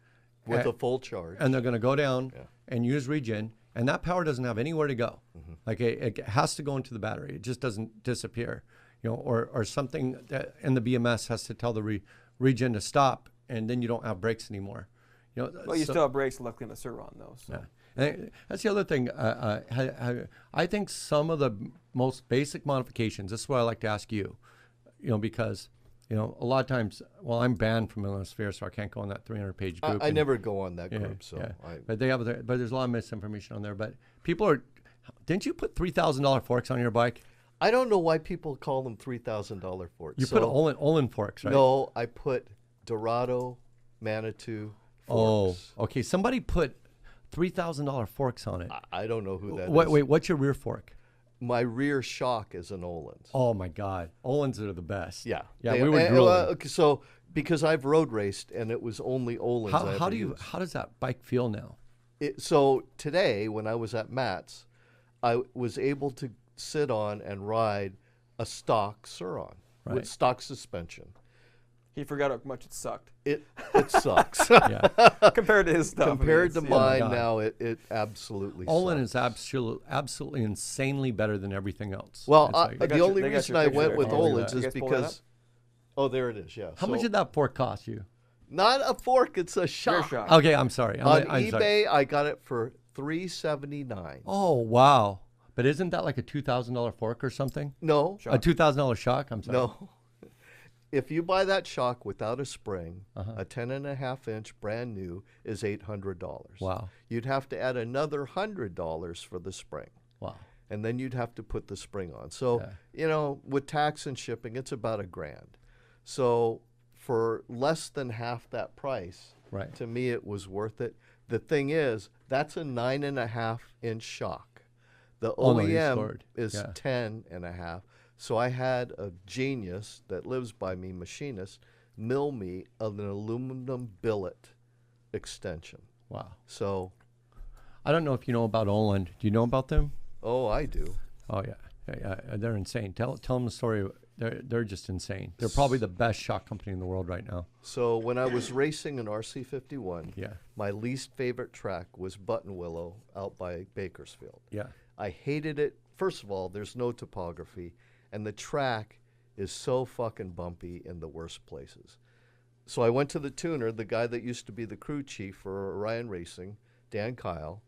with a full charge, and they're going to go down and use regen, and that power doesn't have anywhere to go. Like it has to go into the battery. It just doesn't disappear, or something that in the BMS has to tell the regen to stop, and then you don't have brakes anymore. Well, you still have brakes, luckily, in the Sur Ron, though. So. Yeah. And that's the other thing. I think some of the most basic modifications, this is what I like to ask you, because, a lot of times, well, I'm banned from Illinois Sphere, so I can't go on that 300-page group. I never go on that group, so. But there's a lot of misinformation on there. But people didn't you put $3,000 forks on your bike? I don't know why people call them $3,000 forks. You put Olin forks, right? No, I put Dorado, Manitou forks. Oh, okay. Somebody put $3,000 forks on it. I don't know who that is. Wait, what's your rear fork? My rear shock is an Öhlins. Oh my God, Öhlins are the best. Yeah, we were drilling. So because I've road raced and it was only Öhlins. How does that bike feel now? So today when I was at Matt's, I was able to sit on and ride a stock Sur Ron with stock suspension. He forgot how much it sucked. It sucks. Compared to his stuff. Compared to mine now, it absolutely Olin sucks. is absolutely insanely better than everything else. Well, the only reason I went with Öhlins is because... Oh, there it is, yeah. How much did that fork cost you? Not a fork, it's a shock. Okay, I'm sorry. On eBay, I got it for $379. Oh, wow. But isn't that like a $2,000 fork or something? No. A $2,000 shock? I'm sorry. No. If you buy that shock without a spring, a 10.5-inch brand new is $800. Wow. You'd have to add another $100 for the spring. Wow. And then you'd have to put the spring on. So, with tax and shipping, it's about $1,000. So for less than half that price, to me, it was worth it. The thing is, that's a 9.5-inch shock. The OEM is 10.5. So I had a genius that lives by me, machinist, mill me an aluminum billet extension. Wow. So I don't know if you know about Olin. Do you know about them? Oh, I do. Oh, yeah. They're insane. Tell them the story. They're just insane. They're probably the best shock company in the world right now. So when I was racing an RC51, yeah, my least favorite track was Button Willow out by Bakersfield. Yeah. I hated it. First of all, there's no topography, and the track is so fucking bumpy in the worst places. So I went to the tuner, the guy that used to be the crew chief for Orion Racing, Dan Kyle,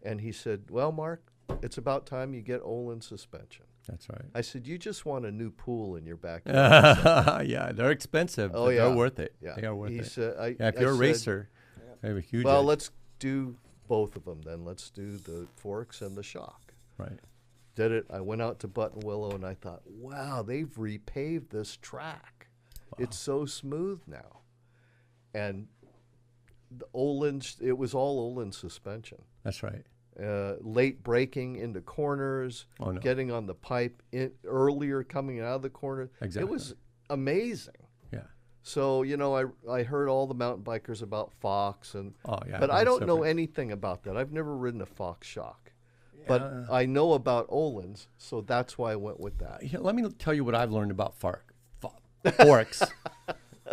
and he said, well, Mark, it's about time you get Olin suspension. That's right. I said, you just want a new pool in your backyard. Yeah, they're expensive. Oh, but yeah. they're worth it. Yeah. They are worth it. Said, if you're a racer, they have a huge well, edge. let's do both of them then. Let's do the forks and the shock. Right. Did it. I went out to Button Willow, and I thought, wow, they've repaved this track. Wow. It's so smooth now. And the Öhlins, it was all Olin suspension. That's right. Late braking into corners, getting on the pipe earlier, coming out of the corner. Exactly. It was amazing. Yeah. So, I heard all the mountain bikers about Fox, but I don't know anything about that. I've never ridden a Fox shock. Yeah. But I know about Öhlins, so that's why I went with that. Yeah, let me tell you what I've learned about forks.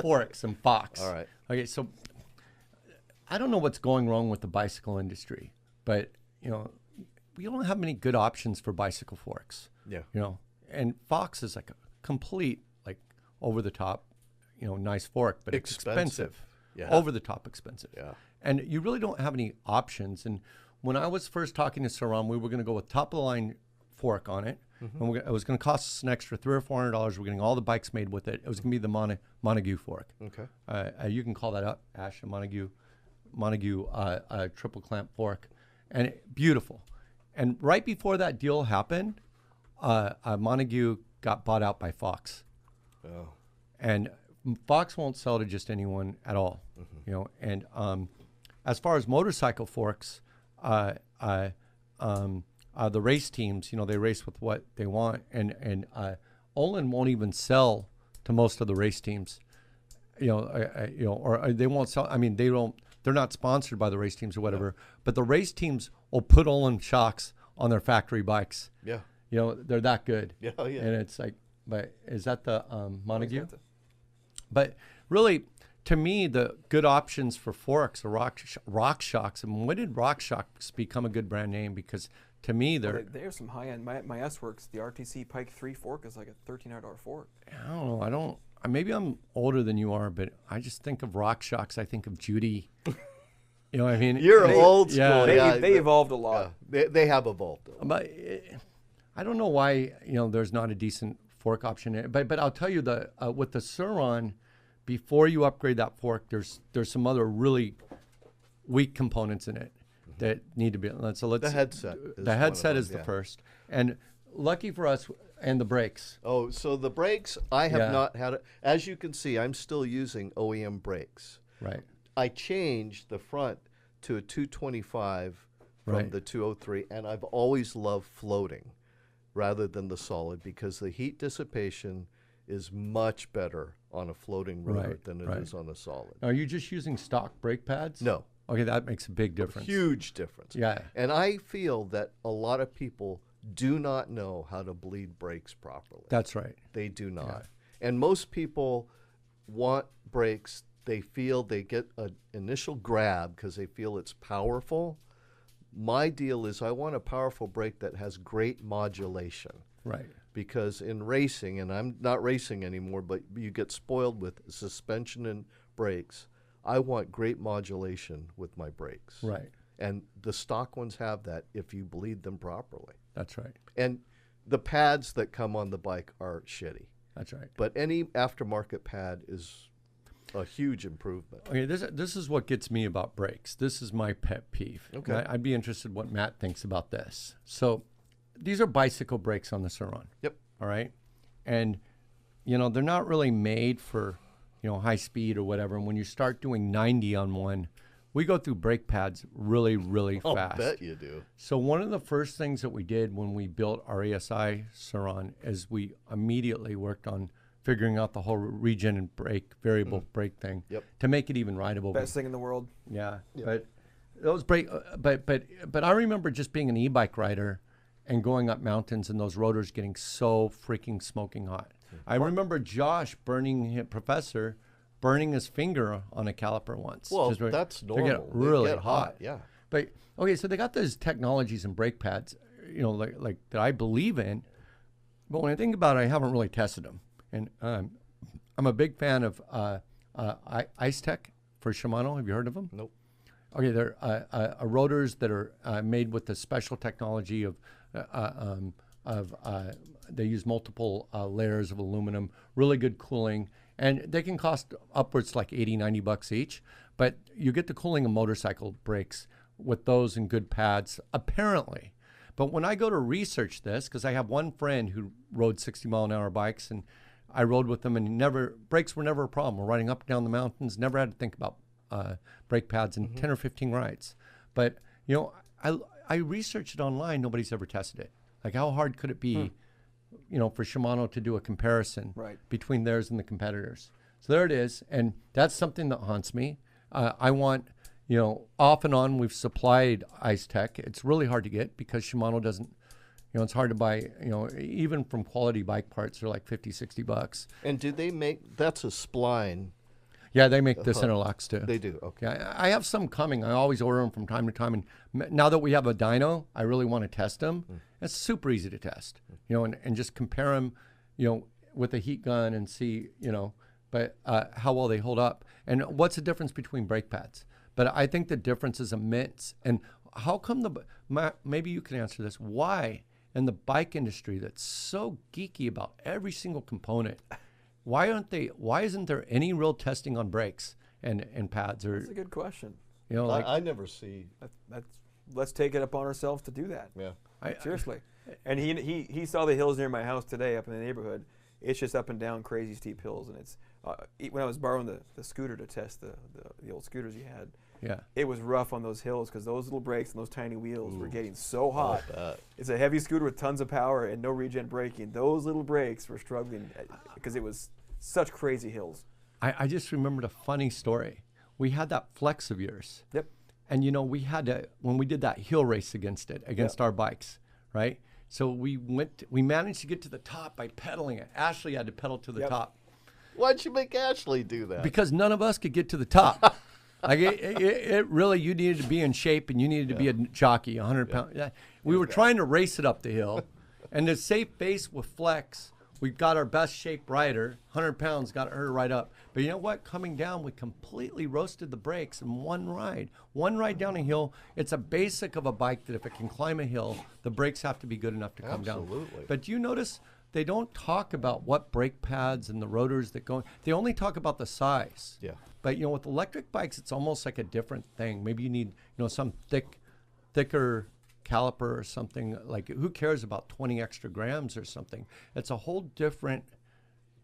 Forks and Fox. All right. Okay, so I don't know what's going wrong with the bicycle industry, but we don't have many good options for bicycle forks. Yeah. And Fox is like a complete, like, over the top, nice fork, but expensive. Yeah. Over the top expensive. Yeah. And you really don't have any options. And when I was first talking to Sur Ron, we were going to go with top of the line fork on it. Mm-hmm. And it was going to cost us an extra $300 or $400. We're getting all the bikes made with it. It was going to be the Montague fork. Okay. You can call that up, Ash, a Montague triple clamp fork. And beautiful. And right before that deal happened, Montague got bought out by Fox. Oh. And Fox won't sell to just anyone at all. Mm-hmm. And as far as motorcycle forks, the race teams, they race with what they want, and Olin won't even sell to most of the race teams, or they won't sell. I mean, they're not sponsored by the race teams or whatever, but the race teams will put Olin shocks on their factory bikes. Yeah. They're that good. Yeah, yeah. And it's like, but is that the Montague? But really, to me, the good options for forks are rock shocks. And when did rock shocks become a good brand name? Because to me, There's some high end. My S-Works, the RTC Pike 3 fork is like a $1,300 fork. I don't know. Maybe I'm older than you are, but I just think of rock shocks. I think of Judy. You know what I mean? You're old school. They evolved a lot. They have evolved. But I don't know why there's not a decent fork option. But I'll tell you with the Sur Ron, before you upgrade that fork, there's some other really weak components in it that need to be. The headset. The headset is the first, and lucky for us, and the brakes. Oh, so the brakes, I have not had it. As you can see, I'm still using OEM brakes. Right. I changed the front to a 225 from the 203, and I've always loved floating rather than the solid because the heat dissipation is much better on a floating rotor than it is on a solid. Are you just using stock brake pads? No. Okay, that makes a big difference. Huge difference. Yeah. And I feel that a lot of people do not know how to bleed brakes properly. That's right. They do not. Yeah. And most people want brakes. They feel they get an initial grab because they feel it's powerful. My deal is I want a powerful brake that has great modulation. Right. Because in racing, and I'm not racing anymore, but you get spoiled with suspension and brakes. I want great modulation with my brakes. Right. And the stock ones have that if you bleed them properly. That's right. And the pads that come on the bike are shitty. That's right. But any aftermarket pad is a huge improvement. Okay, this is what gets me about brakes. This is my pet peeve. Okay. I'd be interested what Matt thinks about this. So these are bicycle brakes on the Sur Ron. Yep. All right. And, they're not really made for, high speed or whatever. And when you start doing 90 on one, we go through brake pads really, really fast. I'll bet you do. So one of the first things that we did when we built our ESI Sur Ron is we immediately worked on figuring out the whole regen and brake, variable brake thing to make it even rideable. Best thing in the world. Yeah. But those brake, but I remember just being an e-bike rider and going up mountains and those rotors getting so freaking smoking hot. I remember Josh Professor burning his finger on a caliper once. Well, that's normal. They get really hot. Yeah. But okay, so they got those technologies and brake pads, like that I believe in. But when I think about it, I haven't really tested them. And I'm a big fan of HIcks for Shimano. Have you heard of them? Nope. Okay, they're rotors that are made with the special technology of they use multiple layers of aluminum, really good cooling, and they can cost upwards like $80-90 each. But you get the cooling of motorcycle brakes with those and good pads, apparently. But when I go to research this, because I have one friend who rode 60-mile-an-hour bikes, and I rode with them, and brakes were never a problem. We're riding up and down the mountains, never had to think about brake pads in 10 or 15 rides. But, I researched it online. Nobody's ever tested it. Like, how hard could it be, for Shimano to do a comparison between theirs and the competitors? So there it is. And that's something that haunts me. I want, off and on, we've supplied HIcks. It's really hard to get because Shimano doesn't, it's hard to buy, even from quality bike parts, they're like $50-60. And do they make, that's a spline? Yeah, they make this interlocks too. They do, okay. Yeah, I have some coming. I always order them from time to time. And now that we have a dyno, I really want to test them. It's super easy to test, and just compare them, with a heat gun and see, but how well they hold up. And what's the difference between brake pads? But I think the difference is immense. And how come maybe you can answer this. Why in the bike industry that's so geeky about every single component, why isn't there any real testing on brakes and pads? That's a good question. I never see. Let's take it upon ourselves to do that. Yeah. Seriously. And he saw the hills near my house today up in the neighborhood. It's just up and down crazy steep hills. And it's when I was borrowing the scooter to test the old scooters you had, it was rough on those hills because those little brakes and those tiny wheels were getting so hot. It's a heavy scooter with tons of power and no regen braking. Those little brakes were struggling because it was such crazy hills. I just remembered a funny story. We had that Flex of yours. Yep. And we had to, when we did that hill race against our bikes, right? So we managed to get to the top by pedaling it. Ashley had to pedal to the top. Why'd you make Ashley do that? Because none of us could get to the top. Like it really, you needed to be in shape and you needed to be a jockey, 100 pounds. Yeah. We were trying to race it up the hill, and to save base with flex, we got our best shape rider, 100 pounds, got her right up. But you know what? Coming down, we completely roasted the brakes in one ride. One ride down a hill. It's a basic of a bike that if it can climb a hill, the brakes have to be good enough to come down. Absolutely. But do you notice they don't talk about what brake pads and the rotors that go. They only talk about the size. Yeah. But with electric bikes, it's almost like a different thing. Maybe you need some thicker caliper or something. Like, who cares about 20 extra grams or something? It's a whole different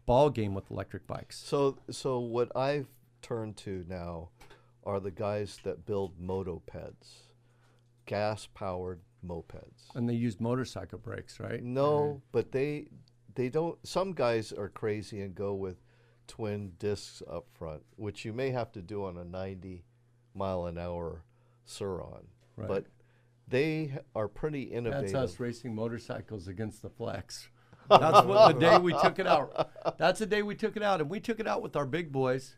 ball game with electric bikes. So what I've turned to now are the guys that build motopeds, gas-powered mopeds. And they use motorcycle brakes, right? No, but they don't. Some guys are crazy and go with twin discs up front, which you may have to do on a 90-mile-an-hour Sur Ron. Right. But they are pretty innovative. That's us racing motorcycles against the flex. That's the day we took it out. That's the day we took it out, and we took it out with our big boys.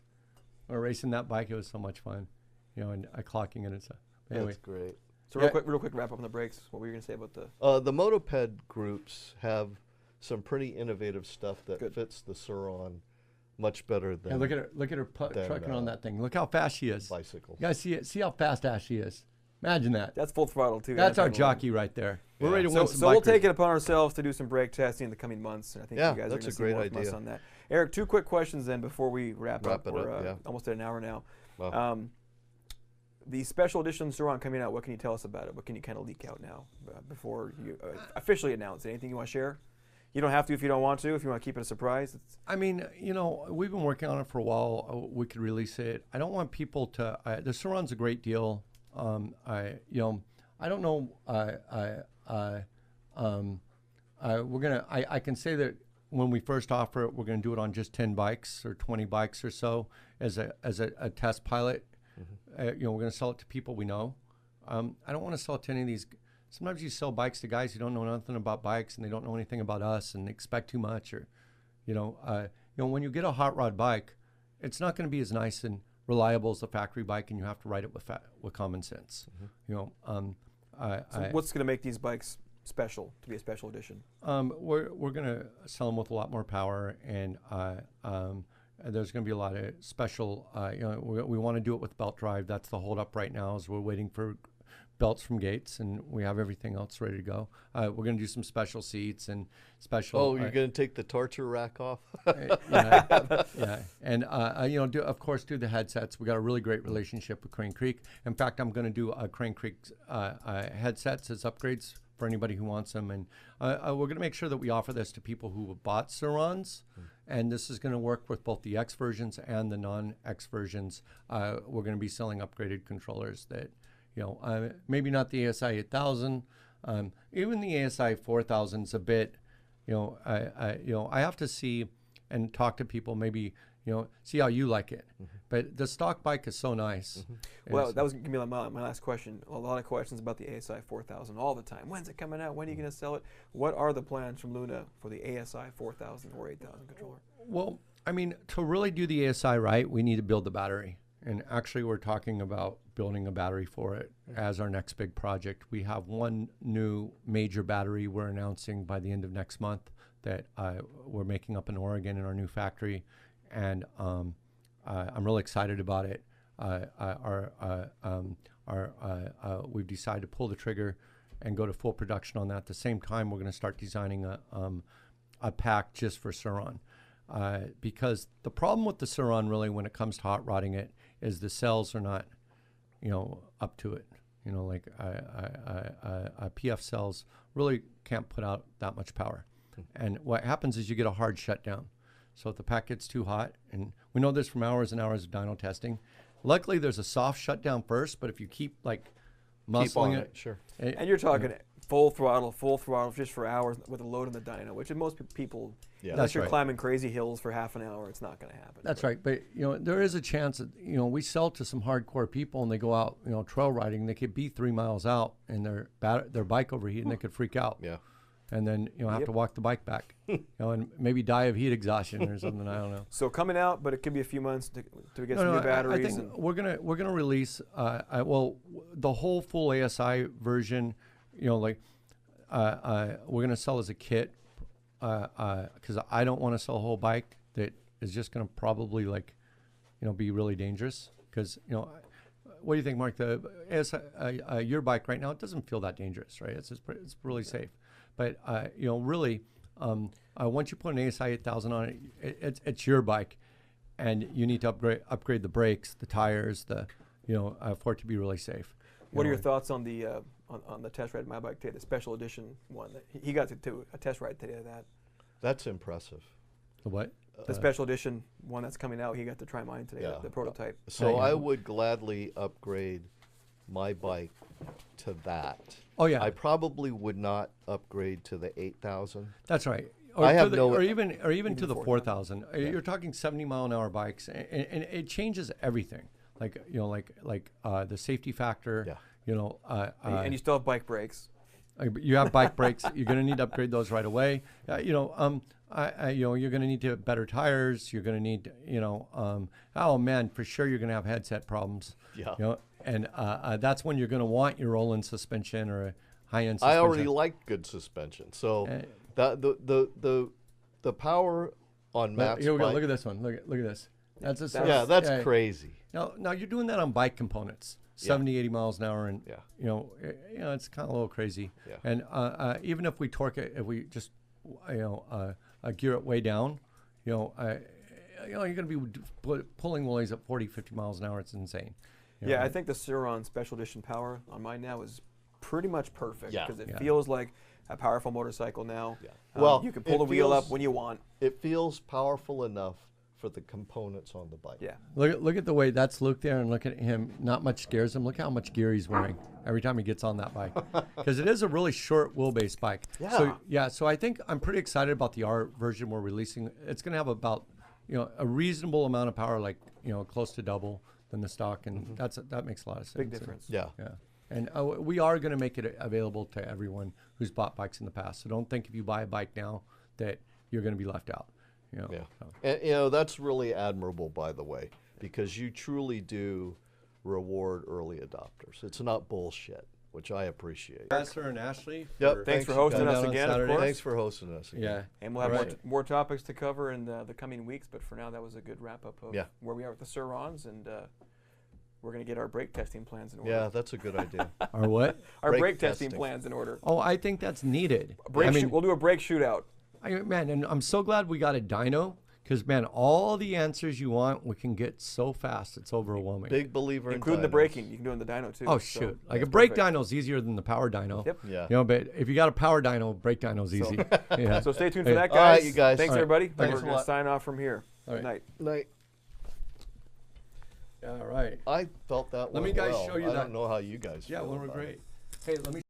We were racing that bike. It was so much fun, and clocking it and stuff. Anyway. That's great. So real quick wrap up on the brakes. What were you going to say about the motoped groups have some pretty innovative stuff that fits the Sur Ron much better than. And look at her trucking on that thing. Look how fast she is. Bicycles. You guys see it? See how fast Ashley is. Imagine that. That's full throttle too. That's our jockey right there. We're ready to win some So we'll bikers. take it upon ourselves to do some brake testing in the coming months, and I think you guys are going to see more from us on that. Eric, 2 quick questions then before we wrap up. We're almost at an hour now. Wow. The special edition Sur Ron coming out, what can you tell us about it? What can you kind of leak out now before you officially announce it? Anything you want to share? You don't have to if you don't want to. If you want to keep it a surprise. I mean, we've been working on it for a while. We could release it. I don't want people to. The Sur Ron's a great deal. I don't know. We're gonna. I can say that when we first offer it, we're gonna do it on just 10 bikes or 20 bikes or so as a test pilot. Mm-hmm. We're gonna sell it to people we know. I don't want to sell it to any of these. Sometimes you sell bikes to guys who don't know nothing about bikes and they don't know anything about us and they expect too much. Or, when you get a hot rod bike, it's not going to be as nice and reliable as a factory bike, and you have to ride it with common sense. Mm-hmm. So what's going to make these bikes special to be a special edition? We're going to sell them with a lot more power, and there's going to be a lot of special. We want to do it with belt drive. That's the hold up right now, is we're waiting for belts from Gates, and we have everything else ready to go. We're going to do some special seats and special. Oh, you're going to take the torture rack off? Yeah, and of course, do the headsets. We got a really great relationship with Crane Creek. In fact, I'm going to do Crane Creek headsets as upgrades for anybody who wants them, and we're going to make sure that we offer this to people who have bought Sur Rons, and this is going to work with both the X versions and the non-X versions. We're going to be selling upgraded controllers that. Maybe not the ASI 8000, even the ASI 4000 is a bit, I have to see and talk to people, maybe, see how you like it. Mm-hmm. But the stock bike is so nice. Mm-hmm. Well, that was going to be my last question. A lot of questions about the ASI 4000 all the time. When's it coming out? When are you going to sell it? What are the plans from Luna for the ASI 4000 or 8000 controller? Well, I mean, to really do the ASI right, we need to build the battery. And actually, we're talking about building a battery for it as our next big project. We have one new major battery we're announcing by the end of next month that we're making up in Oregon in our new factory. And I'm really excited about it. We've decided to pull the trigger and go to full production on that. At the same time, we're going to start designing a pack just for Sur Ron. Because the problem with the Sur Ron, really, when it comes to hot rodding it, is the cells are not, up to it. PF cells really can't put out that much power. And what happens is you get a hard shutdown. So if the pack gets too hot, and we know this from hours and hours of dyno testing, luckily there's a soft shutdown first, but if you keep muscling it. Sure. And you're talking full throttle just for hours with a load on the dyno, which in most people, unless you're climbing crazy hills for half an hour, it's not going to happen. That's right. But, there is a chance that, we sell to some hardcore people and they go out, trail riding. They could be 3 miles out and their bike overheat and they could freak out. Yeah. and then have to walk the bike back, and maybe die of heat exhaustion or something. I don't know. So coming out, but it could be a few months to get some No, new batteries. I think we're gonna release the whole full ASI version. We're gonna sell as a kit because I don't want to sell a whole bike that is just gonna probably be really dangerous. Because what do you think, Mark? The ASI, your bike right now, it doesn't feel that dangerous, right? It's really safe. But really, once you put an ASI 8000 on it, it's your bike, and you need to upgrade the brakes, the tires, for it to be really safe. What are your thoughts on the test ride of my bike today, the special edition one? He got to a test ride today of that. That's impressive. The what? The special edition one that's coming out, he got to try mine today, the prototype. So I would gladly upgrade my bike to that. Oh yeah. I probably would not upgrade to the 8000. That's right. Or even to the 4000. You're talking 70-mile-an-hour bikes, and it changes everything. The safety factor. Yeah. And you still have bike brakes. You have bike brakes. You're going to need to upgrade those right away. You're going to need to have better tires. You're going to need, oh man, for sure you're going to have headset problems. Yeah. And that's when you're going to want your roll-in suspension or a high-end suspension. I already like good suspension. So the power on Matt's here we go. bike. Look at this one. Look at this. That's crazy. Now you're doing that on bike components. 70, 80 miles an hour, and it's kind of a little crazy. Yeah. And even if we torque it, if we just gear it way down, you're going to be pulling wheelies at 40, 50 miles an hour. It's insane. I think the Sur Ron Special Edition power on mine now is pretty much perfect because it feels like a powerful motorcycle now. Yeah. You can pull the wheel up when you want. It feels powerful enough for the components on the bike. Yeah. Look at the way that's Luke there, and look at him. Not much scares him. Look how much gear he's wearing every time he gets on that bike, because it is a really short wheelbase bike. Yeah. So I think I'm pretty excited about the R version we're releasing. It's going to have about a reasonable amount of power, close to double than the stock, and that makes a lot of sense. Big difference. Yeah. Yeah. And we are going to make it available to everyone who's bought bikes in the past. So don't think if you buy a bike now that you're going to be left out. And that's really admirable, by the way, because you truly do reward early adopters. It's not bullshit, which I appreciate. Sir and Ashley. Yep. Thanks for hosting us again, of course. Thanks for hosting us again. Yeah. And we'll have more topics to cover in the coming weeks, but for now, that was a good wrap-up of where we are with the Sur Rons, and we're going to get our brake testing plans in order. Yeah, that's a good idea. Our what? Our brake testing plans in order. Oh, I think that's needed. We'll do a brake shootout. Man, and I'm so glad we got a dyno, because, man, all the answers you want, we can get so fast. It's overwhelming. Big believer including the braking. You can do it in the dyno, too. Oh, shoot. A brake dyno is easier than the power dyno. Yep. Yeah. But if you got a power dyno, brake dyno is easy. So stay tuned for that, guys. All right, you guys. Thanks, everybody. Thanks We're going to sign off from here. Good night. Night. All right. I felt that Let me went guys well. show you I that. don't know how you guys feel Yeah, well, we're about it. great. Hey, let me